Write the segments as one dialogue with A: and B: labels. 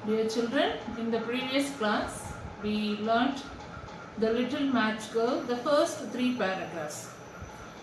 A: Dear children, in the previous class, we learnt The Little Match Girl, the first three paragraphs.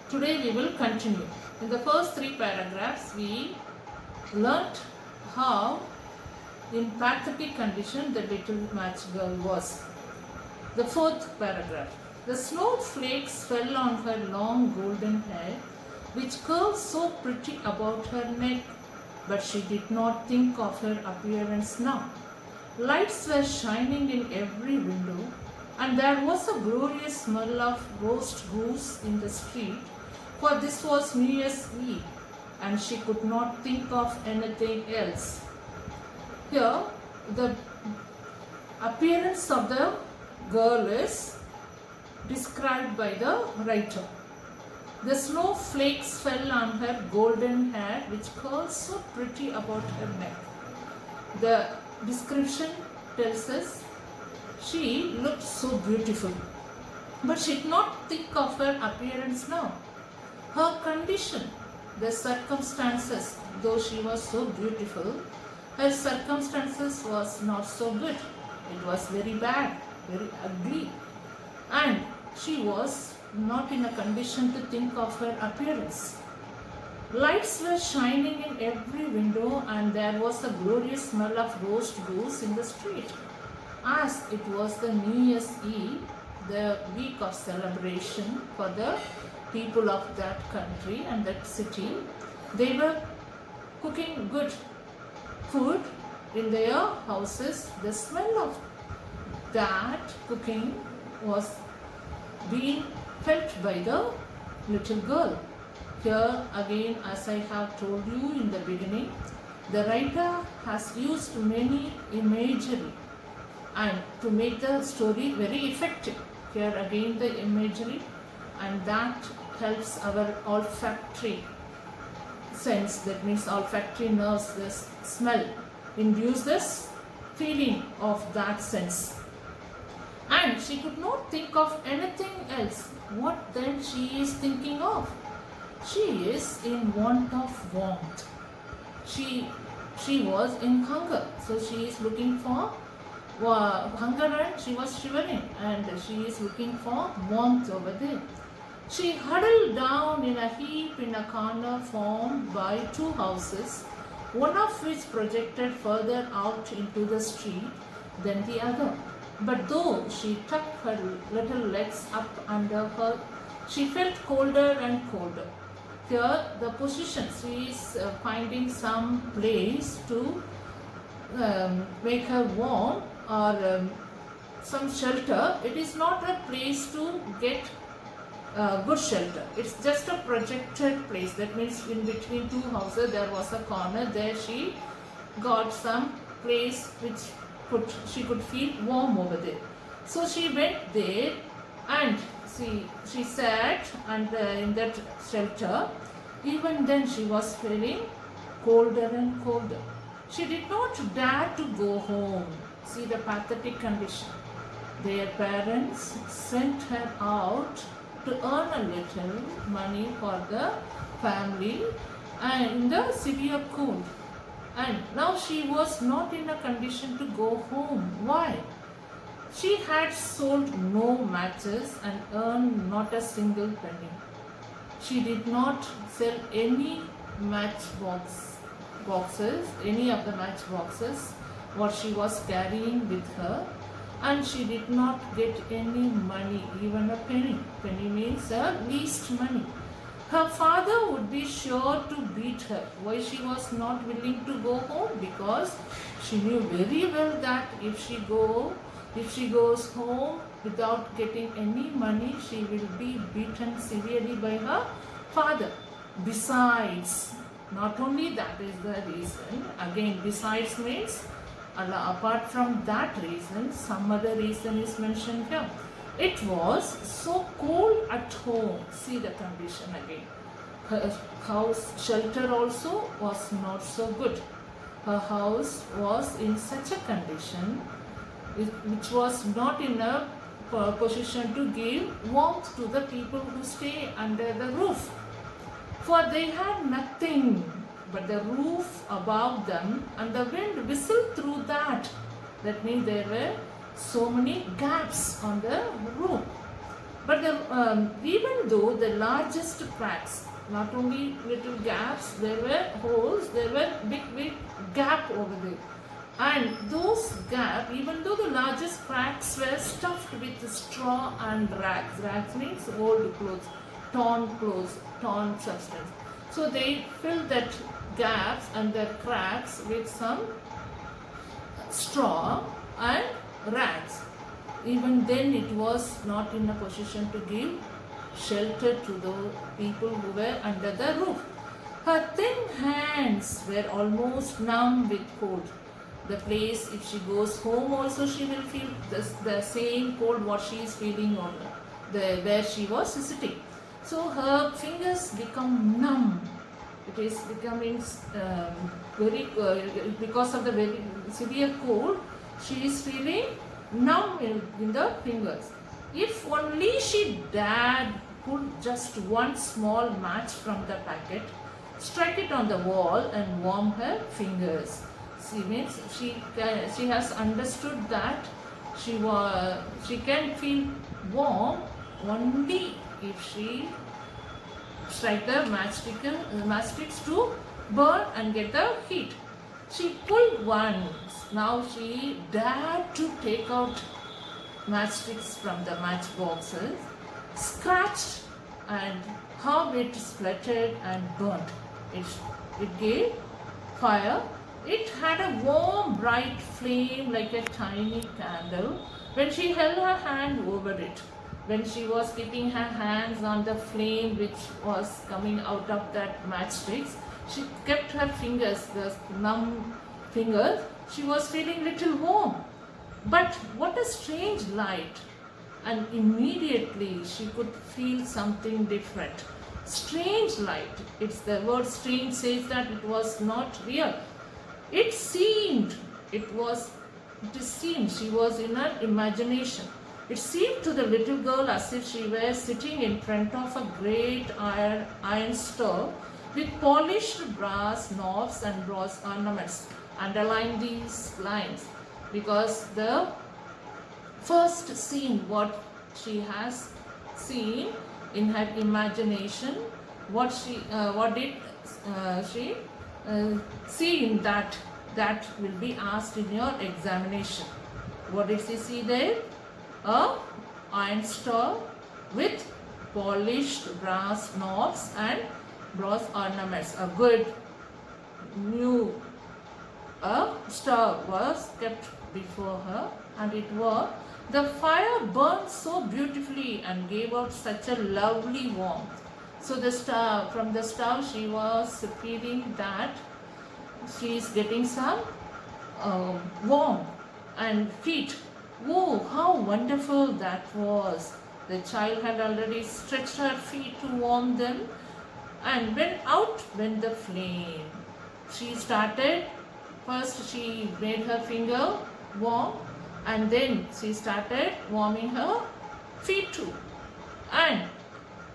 A: Today we will continue. In the first three paragraphs, we learnt how in pathetic condition the little match girl was. The fourth paragraph. The snowflakes fell on her long golden hair, which curled so pretty about her neck, but she did not think of her appearance now. Lights were shining in every window, and there was a glorious smell of roast goose in the street, for this was New Year's Eve, and she could not think of anything else. Here, the appearance of the girl is described by the writer. The snowflakes fell on her golden hair, which curled so pretty about her neck. The description tells us she looked so beautiful, but she did not think of her appearance now. Her condition, the circumstances, though she was so beautiful, her circumstances was not so good. It was very bad, very ugly, and she was not in a condition to think of her appearance. Lights were shining in every window, and there was a glorious smell of roast goose in the street. As it was the New Year's Eve, the week of celebration for the people of that country and that city, they were cooking good food in their houses. The smell of that cooking was being felt by the little girl. Here again, as I have told you in the beginning, the writer has used many imagery and to make the story very effective. Here again the imagery, and that helps our olfactory sense, that means olfactory nerves, this smell induces feeling of that sense. And she could not think of anything else. What then she is thinking of? She is in want of warmth. She was in hunger, so she is looking for hunger, and she was shivering, and she is looking for warmth over there. She huddled down in a heap in a corner formed by two houses, one of which projected further out into the street than the other. But though she tucked her little legs up under her, she felt colder and colder. Here the position, she is finding some place to make her warm, or some shelter. It is not a place to get good shelter. It's just a projected place. That means in between two houses there was a corner. There she got some place which she could feel warm over there. So she went there, and she sat in that shelter. Even then she was feeling colder and colder. She did not dare to go home. See the pathetic condition. Their parents sent her out to earn a little money for the family and in the severe cold. And now she was not in a condition to go home. Why? She had sold no matches and earned not a single penny. She did not sell any boxes, any of the match boxes what she was carrying with her, and she did not get any money, even a penny. Penny means a least money. Her father would be sure to beat her. Why she was not willing to go home? Because she knew very well that if she goes home without getting any money, she will be beaten severely by her father. Besides, not only that is the reason, again besides means apart from that reason, some other reason is mentioned here. It was so cold at home. See the condition again. Her house shelter also was not so good. Her house was in such a condition which was not in a position to give warmth to the people who stay under the roof. For they had nothing but the roof above them, and the wind whistled through that That means there were so many gaps on the roof. But even though the largest cracks, not only little gaps, there were holes, there were big gap over there. And those gaps, even though the largest cracks were stuffed with straw and rags. Rags means old clothes, torn substance. So they filled that gaps and the cracks with some straw and rags. Even then it was not in a position to give shelter to the people who were under the roof. Her thin hands were almost numb with cold. The place, if she goes home also, she will feel the same cold what she is feeling on where she was sitting. So her fingers become numb. It is becoming because of the very severe cold, she is feeling numb in the fingers. If only she dared pull just one small match from the packet, strike it on the wall and warm her fingers. She has understood that she can feel warm only if she strike the matchsticks to burn and get the heat. She pulled once. Now she dared to take out matchsticks from the matchboxes, scratched, and how it spluttered and burnt. It gave fire. It had a warm, bright flame like a tiny candle when she held her hand over it. When she was keeping her hands on the flame which was coming out of that matchsticks, she kept her fingers, the numb fingers, she was feeling little warm. But what a strange light! And immediately she could feel something different. Strange light. It's the word strange says that it was not real. It seemed she was in her imagination. It seemed to the little girl as if she were sitting in front of a great iron stove with polished brass knobs and brass ornaments. Underline these lines because the first scene what she has seen in her imagination, what did she see in that will be asked in your examination. What did she see there? A iron stove with polished brass knobs and brass ornaments. A good new stove was kept before her, and the fire burned so beautifully and gave out such a lovely warmth. So from the stove she was feeling that she is getting some warmth and heat. Oh, how wonderful that was! The child had already stretched her feet to warm them, and out went the flame. First she made her finger warm, and then she started warming her feet too. And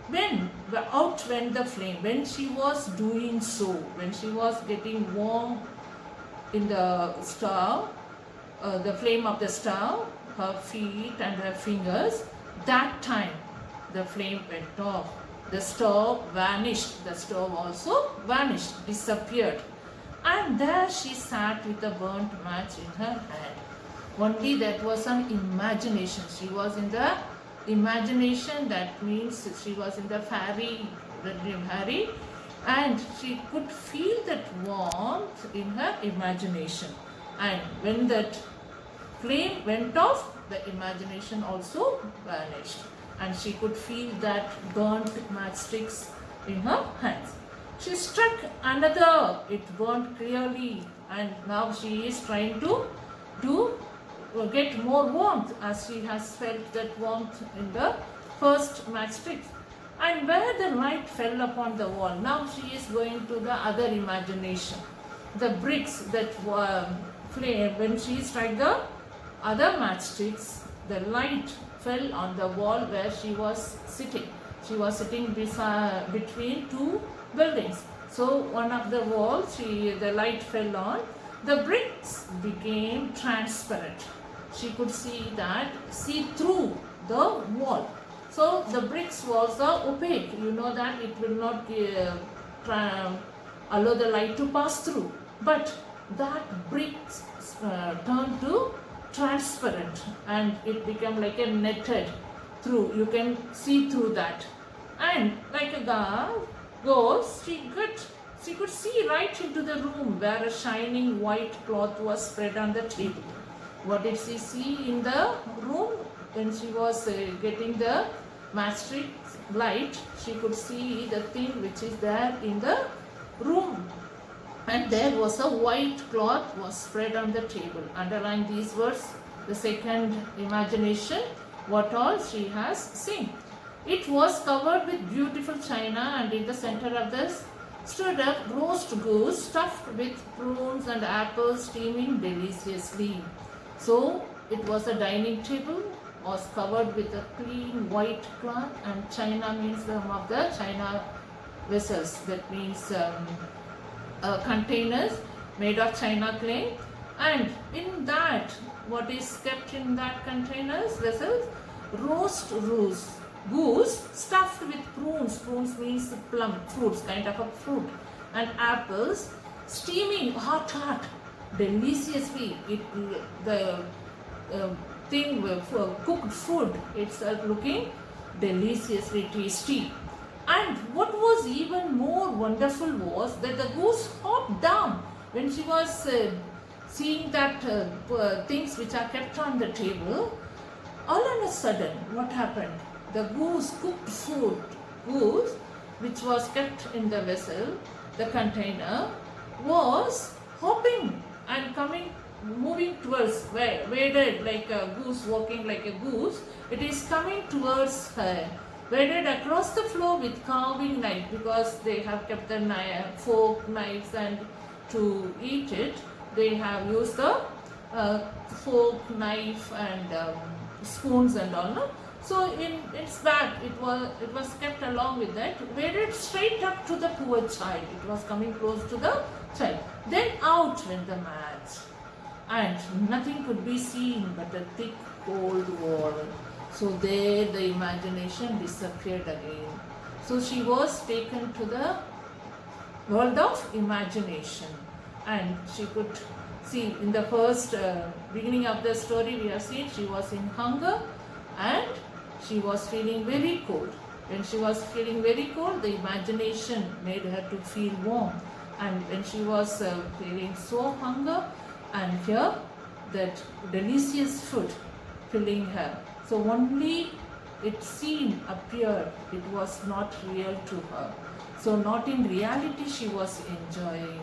A: when out went the flame, when she was doing so, when she was getting warm in the stove, the flame of the stove, her feet and her fingers, that time the flame went off. The stove vanished. The stove also vanished, disappeared. And there she sat with a burnt match in her hand. Only that was an imagination. She was in the imagination, that means she was in the dream fairy, and she could feel that warmth in her imagination. And when that flame went off, the imagination also vanished, and she could feel that burnt matchsticks in her hands. She struck another, it burned clearly, and now she is trying to get more warmth, as she has felt that warmth in the first matchstick. And where the light fell upon the wall, now she is going to the other imagination. The bricks that flame, when she struck the other matchsticks, the light fell on the wall where she was sitting. She was sitting between two buildings. So one of the walls, the light fell on, The bricks became transparent. She could see through the wall. So the bricks was opaque. You know that it will not allow the light to pass through. But that bricks turned to transparent and it became like a netted through. You can see through that. And like a ghost, she could see right into the room where a shining white cloth was spread on the table. What did she see in the room when she was getting the matchstick light? She could see the thing which is there in the room. And there was a white cloth was spread on the table. Underline these words, the second imagination, what all she has seen. It was covered with beautiful china, and in the center of this stood a roast goose stuffed with prunes and apples steaming deliciously. So it was a dining table, was covered with a clean white cloth, and china means some of the china vessels. That means containers made of china clay, and in that, what is kept in that containers vessels? Roast goose stuffed with prunes. Prunes means plum fruits, kind of a fruit, and apples steaming hot deliciously. The thing cooked food, it's looking deliciously tasty. And what was even more wonderful was that the goose hopped down when she was seeing that things which are kept on the table. All of a sudden, what happened? The cooked food, which was kept in the vessel, the container, was hopping and moving towards, waded like a goose, walking like a goose. It is coming towards her, waded across the floor with carving knife, because they have kept the fork, knives, and to eat it, they have used the fork, knife, and spoons and all. No? So in its back, it was kept along with that, waded straight up to the poor child. It was coming close to the child. Then out went the match, and nothing could be seen but a thick cold wall. So there the imagination disappeared again. So she was taken to the world of imagination, and she could see in the first beginning of the story we have seen she was in hunger and she was feeling very cold. When she was feeling very cold, the imagination made her to feel warm, and when she was feeling so hunger, and here that delicious food filling her. So only its scene appeared, it was not real to her. So not in reality she was enjoying,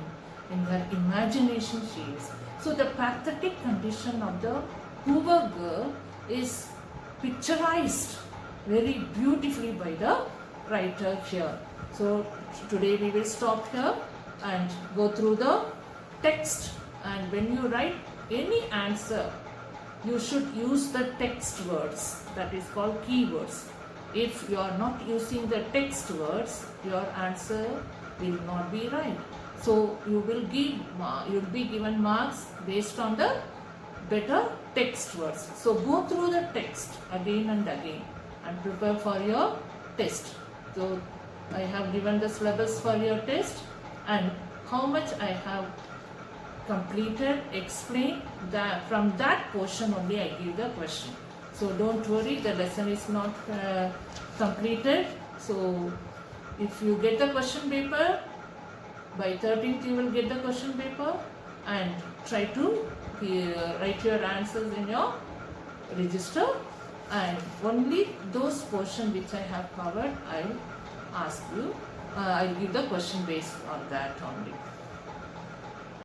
A: in her imagination she is. So the pathetic condition of the Hoover girl is picturized very beautifully by the writer here. So today we will stop here and go through the text, and when you write any answer, you should use the text words, that is called keywords. If you are not using the text words, your answer will not be right. So you'll be given marks based on the better text words. So go through the text again and again and prepare for your test. So I have given the syllabus for your test, and how much I have completed, explained, that from that portion only I give the question. So don't worry, the lesson is not completed. So if you get the question paper, by 13th you will get the question paper, and try to write your answers in your register, and only those portions which I have covered, I'll ask you, I'll give the question based on that only.